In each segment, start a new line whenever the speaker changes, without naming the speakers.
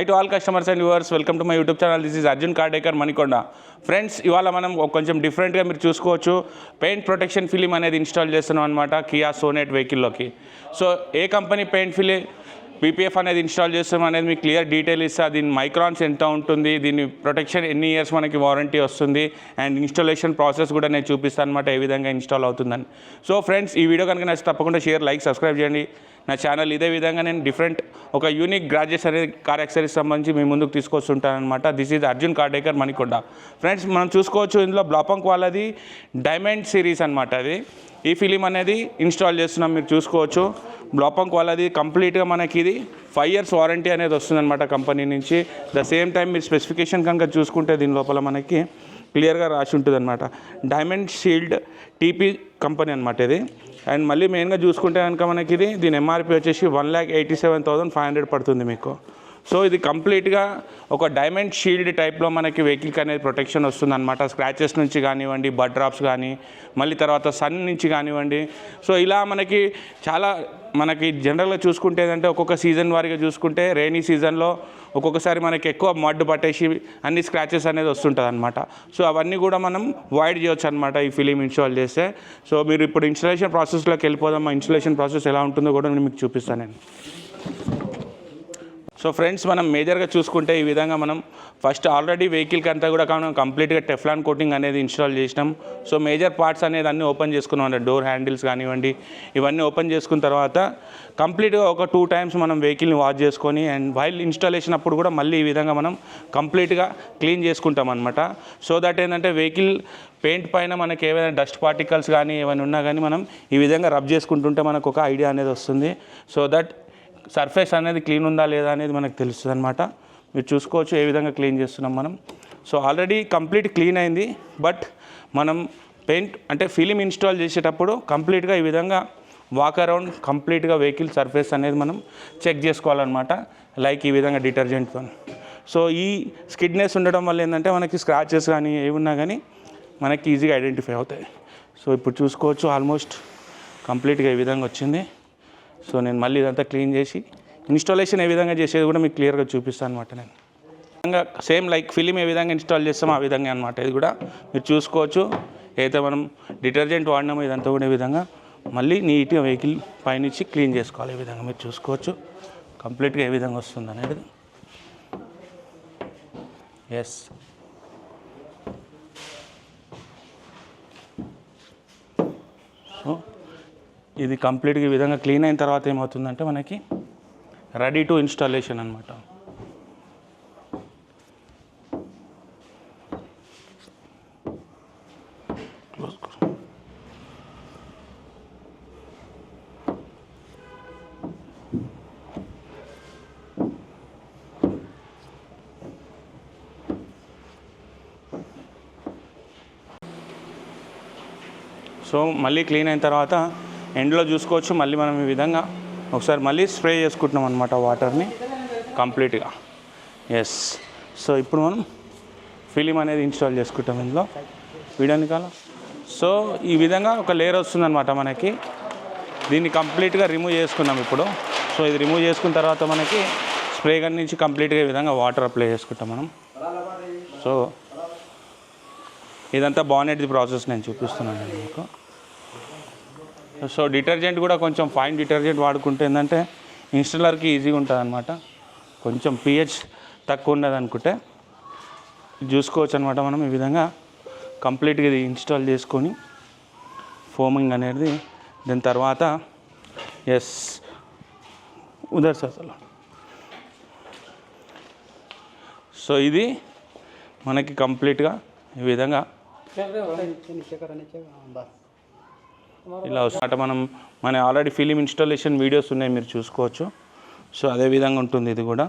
To all customers and viewers, welcome to my YouTube channel. This is Arjun car decor Manikonda. Friends, ఇవాళ మనం కొంచెం డిఫరెంట్గా మీరు చూసుకోవచ్చు, పెయింట్ ప్రొటెక్షన్ ఫిలిం అనేది ఇన్స్టాల్ చేస్తున్నాం అనమాట కియా సోనెట్ వెహికల్లోకి. సో ఏ కంపెనీ పెయింట్ ఫిలిం పీపీఎఫ్ అనేది ఇన్స్టాల్ చేస్తాం అనేది మీకు క్లియర్ డీటెయిల్ ఇస్తా. దీని మైక్రాన్స్ ఎంత ఉంటుంది, దీని ప్రొటెక్షన్ ఎన్ని ఇయర్స్ మనకి వారంటీ వస్తుంది, అండ్ ఇన్స్టాలేషన్ ప్రాసెస్ కూడా నేను చూపిస్తాను అనమాట, ఏ విధంగా ఇన్స్టాల్ అవుతుందని. సో ఫ్రెండ్స్, ఈ వీడియో కనుక నచ్చితే తప్పకుండా షేర్, లైక్, సబ్స్క్రైబ్ చేయండి నా ఛానల్. ఇదే విధంగా నేను డిఫరెంట్ ఒక యూనిక్ గ్రాడ్జెట్స్ అనేది కార్ యాక్సరీస్ సంబంధించి మీ ముందుకు తీసుకొస్తుంటాను అనమాట. This is Arjun car decor Manikonda. Friends, మనం చూసుకోవచ్చు, ఇందులో బ్లాపంక్ వాళ్ళది డైమండ్ సిరీస్ అనమాట. అది ఈ ఫిలిం అనేది ఇన్స్టాల్ చేస్తున్నాం, మీరు చూసుకోవచ్చు. బ్లాపంక్ వాళ్ళది కంప్లీట్గా మనకి ఇది 5 years వారంటీ అనేది వస్తుందన్నమాట కంపెనీ నుంచి. ద సేమ్ టైం మీరు స్పెసిఫికేషన్ కనుక చూసుకుంటే దీని లోపల మనకి క్లియర్గా రాసి ఉంటుంది అనమాట. డైమండ్ షీల్డ్ టీపీ కంపెనీ అనమాట ఇది. అండ్ మళ్ళీ మెయిన్గా చూసుకుంటే కనుక మనకి దీని ఎంఆర్పి వచ్చేసి 1,87,500 పడుతుంది మీకు. సో ఇది కంప్లీట్గా ఒక డైమండ్ షీల్డ్ టైప్లో మనకి వెహికల్కి అనేది ప్రొటెక్షన్ వస్తుంది అనమాట. స్క్రాచెస్ నుంచి కానివ్వండి, బడ్ డ్రాప్స్ కానీ, మళ్ళీ తర్వాత సన్ నుంచి కానివ్వండి. సో ఇలా మనకి జనరల్గా చూసుకుంటే ఏంటంటే, ఒక్కొక్క సీజన్ వారీగా చూసుకుంటే రెయినీ సీజన్లో ఒక్కొక్కసారి మనకి ఎక్కువ మడ్ పట్టేసి అన్ని స్క్రాచెస్ అనేది వస్తుంటుంది అనమాట. సో అవన్నీ కూడా మనం వాయిడ్ చేయొచ్చు అనమాట ఈ ఫిలిం ఇన్స్టాల్ చేస్తే. సో మీరు ఇప్పుడు ఇన్స్టాలేషన్ ప్రాసెస్లోకి వెళ్ళిపోదాం. ఇన్స్టాలేషన్ ప్రాసెస్ ఎలా ఉంటుందో కూడా నేను మీకు చూపిస్తాను నేను. సో ఫ్రెండ్స్, మనం మేజర్గా చూసుకుంటే ఈ విధంగా మనం ఫస్ట్ ఆల్రెడీ వెహికల్కి అంతా కూడా కంప్లీట్గా టెఫ్లాన్ కోటింగ్ అనేది ఇన్స్టాల్ చేసినాం. సో మేజర్ పార్ట్స్ అనేది అన్నీ ఓపెన్ చేసుకున్నాం అంటే డోర్ హ్యాండిల్స్ కానివ్వండి, ఇవన్నీ ఓపెన్ చేసుకున్న తర్వాత కంప్లీట్గా ఒక 2 times మనం వెహికల్ని వాష్ చేసుకొని, అండ్ వైల్ ఇన్స్టాలేషన్ అప్పుడు కూడా మళ్ళీ ఈ విధంగా మనం కంప్లీట్గా క్లీన్ చేసుకుంటాం అనమాట. సో దట్ ఏంటంటే వెహికల్ పెయింట్ పైన మనకి ఏవైనా డస్ట్ పార్టికల్స్ కానీ ఏమైనా ఉన్నా కానీ మనం ఈ విధంగా రబ్ చేసుకుంటుంటే మనకు ఒక ఐడియా అనేది వస్తుంది. సో దట్ సర్ఫేస్ అనేది క్లీన్ ఉందా లేదా అనేది మనకు తెలుస్తుంది అనమాట. మీరు చూసుకోవచ్చు ఏ విధంగా క్లీన్ చేస్తున్నాం మనం. సో ఆల్రెడీ కంప్లీట్ క్లీన్ అయింది, బట్ మనం పెయింట్ అంటే ఫిలిం ఇన్స్టాల్ చేసేటప్పుడు కంప్లీట్గా ఈ విధంగా వాక్ అరౌండ్ కంప్లీట్గా వెహికల్ సర్ఫేస్ అనేది మనం చెక్ చేసుకోవాలన్నమాట, లైక్ ఈ విధంగా డిటర్జెంట్తో. సో ఈ స్కిడ్నెస్ ఉండడం వల్ల ఏంటంటే మనకి స్క్రాచెస్ కానీ ఏమున్నా కానీ మనకి ఈజీగా ఐడెంటిఫై అవుతాయి. సో ఇప్పుడు చూసుకోవచ్చు, ఆల్మోస్ట్ కంప్లీట్గా ఈ విధంగా వచ్చింది. సో నేను మళ్ళీ ఇదంతా క్లీన్ చేసి ఇన్స్టాలేషన్ ఏ విధంగా చేసేది కూడా మీకు క్లియర్గా చూపిస్తాను అనమాట. నేను విధంగా సేమ్ లైక్ ఫిలిం ఏ విధంగా ఇన్స్టాల్ చేస్తామో ఆ విధంగా అనమాట. ఇది కూడా మీరు చూసుకోవచ్చు, అయితే మనం డిటర్జెంట్ వాడినామో ఇదంతా కూడా ఈ విధంగా మళ్ళీ నీట్గా వెహికల్ పైనుంచి క్లీన్ చేసుకోవాలి. ఈ విధంగా మీరు చూసుకోవచ్చు కంప్లీట్గా ఏ విధంగా వస్తుంది అనేది. ఎస్, సో ఇది కంప్లీట్గా ఈ విధంగా క్లీన్ అయిన తర్వాత ఏమవుతుందంటే మనకి రెడీ టు ఇన్స్టాలేషన్ అనమాట. సో మళ్ళీ క్లీన్ అయిన తర్వాత ఎండ్లో చూసుకోవచ్చు, మళ్ళీ మనం ఈ విధంగా ఒకసారి మళ్ళీ స్ప్రే చేసుకుంటున్నాం అనమాట వాటర్ని కంప్లీట్గా. ఎస్, సో ఇప్పుడు మనం ఫిలిం అనేది ఇన్స్టాల్ చేసుకుంటాం ఇందులో. వీడియోని కాల సో ఈ విధంగా ఒక లేయర్ వస్తుందన్నమాట మనకి. దీన్ని కంప్లీట్గా రిమూవ్ చేసుకున్నాం ఇప్పుడు. సో ఇది రిమూవ్ చేసుకున్న తర్వాత మనకి స్ప్రే గన్ నుంచి కంప్లీట్గా ఈ విధంగా వాటర్ అప్లై చేసుకుంటాం మనం. సో ఇదంతా బానెట్ది ప్రాసెస్ నేను చూపిస్తున్నాను మీకు. సో డిటర్జెంట్ కూడా కొంచెం ఫైన్ డిటర్జెంట్ వాడుకుంటే ఏంటంటే ఇన్స్టాలర్కి ఈజీగా ఉంటుంది అనమాట. కొంచెం pH తక్కువ ఉన్నది అనుకుంటే చూసుకోవచ్చు అనమాట. మనం ఈ విధంగా కంప్లీట్గా ఇది ఇన్స్టాల్ చేసుకొని ఫోమింగ్ అనేది దాని తర్వాత ఎస్ ఉదర్ అసలు. సో ఇది మనకి కంప్లీట్గా ఈ విధంగా ఇలా వస్తుందన్నమాట. మన ఆల్రెడీ ఫిలిం ఇన్స్టాలేషన్ వీడియోస్ ఉన్నాయి, మీరు చూసుకోవచ్చు. సో అదే విధంగా ఉంటుంది ఇది కూడా.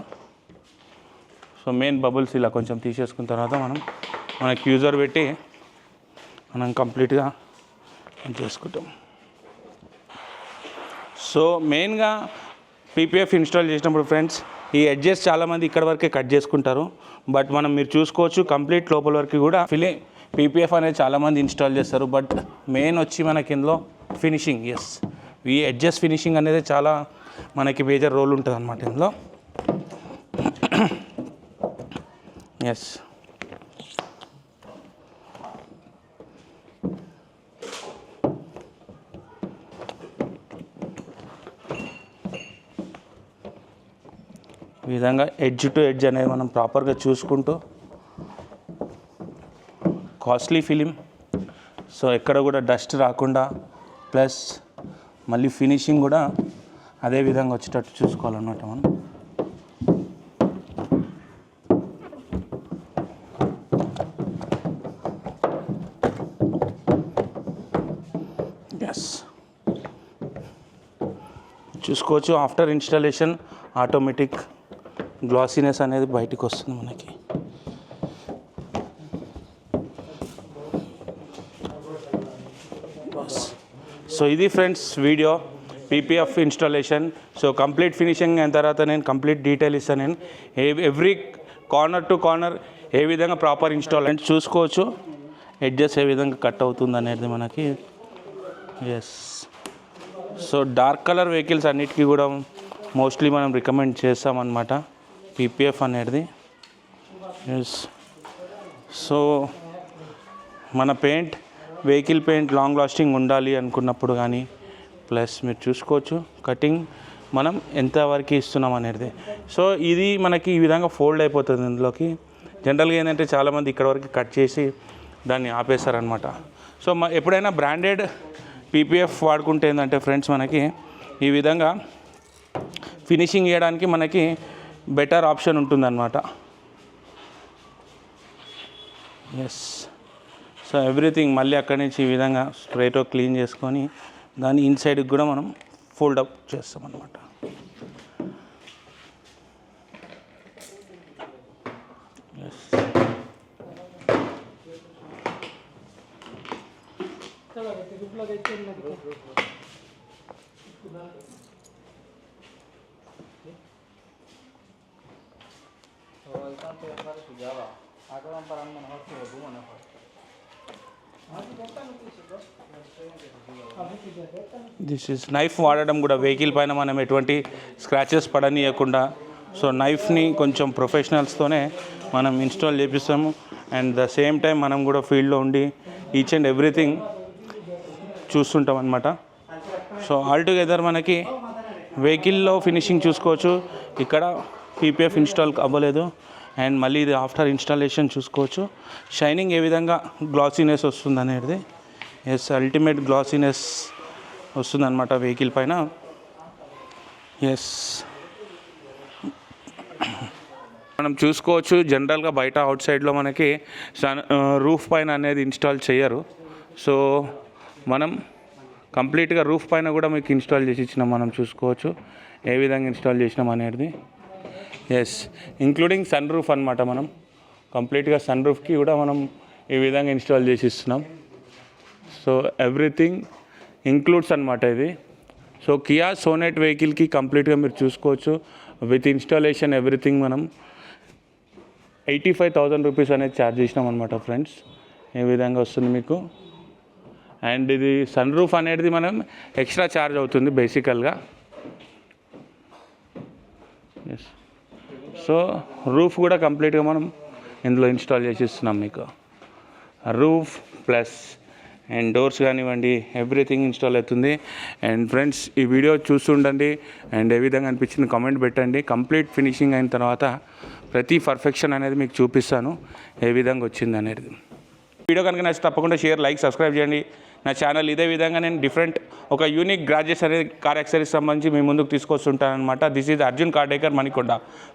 సో మెయిన్ బబుల్స్ ఇలా కొంచెం తీసేసుకున్న తర్వాత మనకి యూజర్ పెట్టి మనం కంప్లీట్గా చేసుకుంటాం. సో మెయిన్గా పీపీఎఫ్ ఇన్స్టాల్ చేసినప్పుడు ఫ్రెండ్స్, ఈ ఎడ్జెస్ చాలామంది ఇక్కడ వరకే కట్ చేసుకుంటారు, బట్ మీరు చూసుకోవచ్చు కంప్లీట్ లోపల వరకు కూడా పీపీఎఫ్ అనేది చాలామంది ఇన్స్టాల్ చేస్తారు. బట్ మెయిన్ వచ్చి మనకి ఇందులో ఫినిషింగ్. ఎస్, ఈ ఎడ్జెస్ ఫినిషింగ్ అనేది చాలా మనకి మేజర్ రోల్ ఉంటుంది అన్నమాట ఇందులో. ఎస్. ఈ విధంగా ఎడ్జ్ టు ఎడ్జ్ అనేది మనం ప్రాపర్గా చూసుకుంటూ, కాస్ట్లీ ఫిలిం, సో ఎక్కడ కూడా డస్ట్ రాకుండా, ప్లస్ మళ్ళీ ఫినిషింగ్ కూడా అదే విధంగా వచ్చేటట్టు చూసుకోవాలన్నమాట మనం. ఎస్, చూసుకోవచ్చు ఆఫ్టర్ ఇన్స్టాలేషన్ ఆటోమేటిక్ గ్లాసీనెస్ అనేది బయటికి వస్తుంది మనకి. సో ఇది friends video PPF installation. So complete finishing అయిన తర్వాత నేను కంప్లీట్ డీటెయిల్ ఇస్తాను. నేను ఎవ్రీ కార్నర్ టు కార్నర్ ఏ విధంగా ప్రాపర్ ఇన్స్టాల్ అంటే చూసుకోవచ్చు, ఎడ్జెస్ ఏ విధంగా కట్ అవుతుంది అనేది మనకి. Yes, so dark colour vehicles అన్నిటికీ కూడా మోస్ట్లీ మనం రికమెండ్ చేస్తామన్నమాట పీపీఎఫ్ అనేది. ఎస్, సో మన paint vehicle paint long lasting ఉండాలి అనుకున్నప్పుడు కానీ, ప్లస్ మీరు చూసుకోవచ్చు కటింగ్ మనం ఎంతవరకు ఇస్తున్నాం అనేది. సో ఇది మనకి ఈ విధంగా ఫోల్డ్ అయిపోతుంది ఇందులోకి. జనరల్గా ఏంటంటే చాలామంది ఇక్కడ వరకు కట్ చేసి దాన్ని ఆపేస్తారనమాట. సో ఎప్పుడైనా బ్రాండెడ్ పీపీఎఫ్ వాడుకుంటే ఏంటంటే ఫ్రెండ్స్ మనకి ఈ విధంగా ఫినిషింగ్ చేయడానికి మనకి బెటర్ ఆప్షన్ ఉంటుందన్నమాట. ఎస్, సో ఎవ్రీథింగ్ మళ్ళీ అక్కడి నుంచి ఈ విధంగా స్ప్రేతో క్లీన్ చేసుకొని దాన్ని ఇన్సైడ్కి కూడా మనం ఫోల్డ్ అప్ చేస్తాం అన్నమాట. దిస్ ఇస్ నైఫ్ వాడడం కూడా వెహికల్ పైన మనం ఎటువంటి స్క్రాచెస్ పడనీయకుండా. సో నైఫ్ని కొంచెం ప్రొఫెషనల్స్తోనే మనం ఇన్స్టాల్ చేపిస్తాము. అండ్ ద సేమ్ టైం మనం కూడా ఫీల్డ్లో ఉండి ఈచ్ అండ్ ఎవ్రీథింగ్ చూస్తుంటాం అనమాట. సో ఆల్టుగెదర్ మనకి వెహికల్లో ఫినిషింగ్ చూసుకోవచ్చు. ఇక్కడ పీపీఎఫ్ ఇన్స్టాల్ అవ్వలేదు. అండ్ మళ్ళీ ఇది ఆఫ్టర్ ఇన్స్టాలేషన్ చూసుకోవచ్చు షైనింగ్ ఏ విధంగా గ్లాసీనెస్ వస్తుంది అనేది. ఎస్, అల్టిమేట్ గ్లాసీనెస్ వస్తుందన్నమాట వెహికల్ పైన. ఎస్, మనం చూసుకోవచ్చు జనరల్గా బయట అవుట్ సైడ్లో మనకి రూఫ్ పైన అనేది ఇన్స్టాల్ చేయరు. సో మనం కంప్లీట్గా రూఫ్ పైన కూడా మీకు ఇన్స్టాల్ చేసి ఇచ్చినాం. మనం చూసుకోవచ్చు ఏ విధంగా ఇన్స్టాల్ చేసినాం అనేది. ఎస్, ఇంక్లూడింగ్ సన్ రూఫ్ అనమాట. మనం కంప్లీట్గా సన్ రూఫ్కి కూడా మనం ఈ విధంగా ఇన్స్టాల్ చేసి ఇస్తున్నాం. సో ఎవ్రీథింగ్ ఇంక్లూడ్స్ అనమాట ఇది. సో కియా సోనెట్ వెహికల్కి కంప్లీట్గా మీరు చూసుకోవచ్చు విత్ ఇన్స్టాలేషన్ ఎవ్రీథింగ్ మనం 85,000 రూపీస్ అనేది ఛార్జ్ చేసినాం అనమాట ఫ్రెండ్స్. ఏ విధంగా వస్తుంది మీకు. అండ్ ఇది సన్ రూఫ్ అనేది మనం ఎక్స్ట్రా ఛార్జ్ అవుతుంది బేసికల్గా. ఎస్, సో రూఫ్ కూడా కంప్లీట్గా మనం ఇందులో ఇన్స్టాల్ చేసి ఇస్తున్నాం మీకు. రూఫ్ ప్లస్ అండ్ డోర్స్ కానివ్వండి ఎవ్రీథింగ్ ఇన్స్టాల్ అవుతుంది. అండ్ ఫ్రెండ్స్ ఈ వీడియో చూస్తుండండి అండ్ ఏ విధంగా అనిపించింది కామెంట్ పెట్టండి. కంప్లీట్ ఫినిషింగ్ అయిన తర్వాత ప్రతి పర్ఫెక్షన్ అనేది మీకు చూపిస్తాను ఏ విధంగా వచ్చింది అనేది. వీడియో కనుక నచ్చితే తప్పకుండా షేర్, లైక్, సబ్స్క్రైబ్ చేయండి నా ఛానల్. ఇదే విధంగా నేను డిఫరెంట్ ఒక యూనిక్ గ్రాడ్జెట్స్ అనేది కార్ యాక్సెసరీస్ సంబంధించి మీ ముందుకు తీసుకొస్తుంటాను అనమాట. This is Arjun car decor Manikonda.